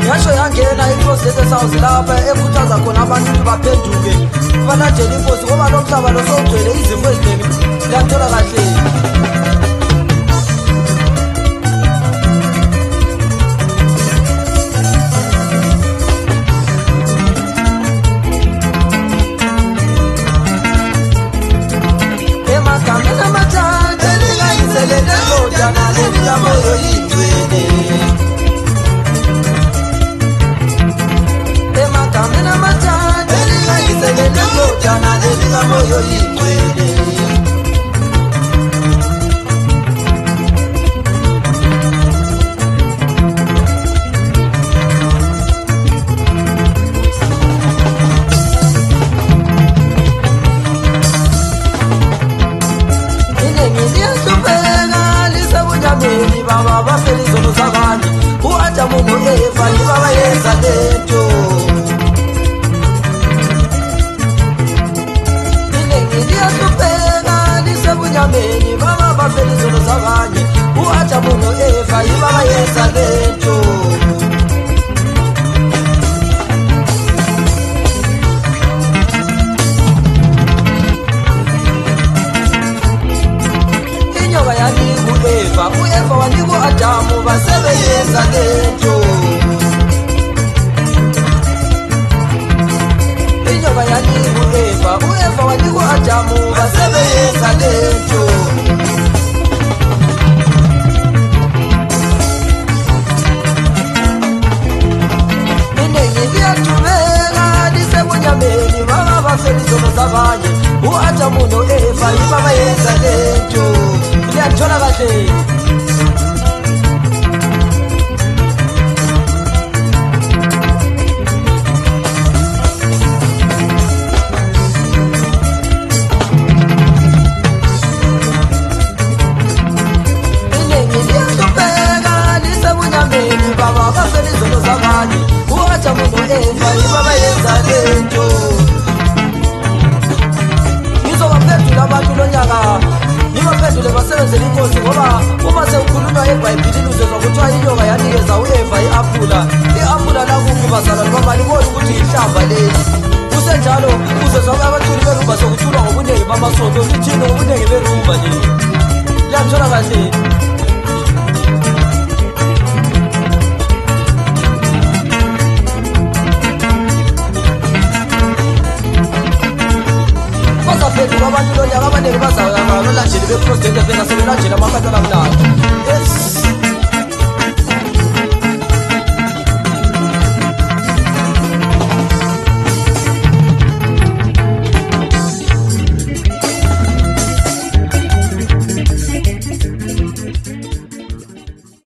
Yasho yangena iprocess house lapha ekhuthaza khona abantu ukuthi baphenduke banatshele inkosi ngoba lo mhlaba lo sogcwele izimo eziningi liyathola kahle. Emagameni amathathu elingayiselele ndodana lelikamoyo yingcwele. Emagameni amathathu elingayiselele ndodana lelikamoyo yingcwele. Baba bafeli zono zabanye uacha Mungu Eva ni baba yenza lento ngiya kupeka lisebunyameni baba bafeli zono zabanye uacha Mungu Eva ni baba yenza lento inyoka yani Eva uEva waniko Adamu basebenza lento inyoka yani uEva uEva waniko Adamu basebenza lento inengi liyatubeka lisebunyameni baba bafeli zono zabanye uAdamu noEva ibaba yenza lento liyathola kahle. Baba bafeli zono zabanye uacha Mungu Eva ibaba yenza lento ngizobaphendula abantu lonyaka ngibaphendule basebenzele inkosi ngoba uma sekukhulunywa eBhayibhelini uzezwa kuthiwa inyoka yanikeza uEva i-aphula lakuphi bazalwane baba libona ukuthi ihlamba leli kusenjalo uzezwa abaculi berumba sokuculwa ngobuningi bamasonto lithini ngobuningi berumba nje liyathola kahle. Bazaphethu kwabantu lonyaka abaningi bazalwa balandeli bepresident phela sebelandela amakatala amnandi. Yes.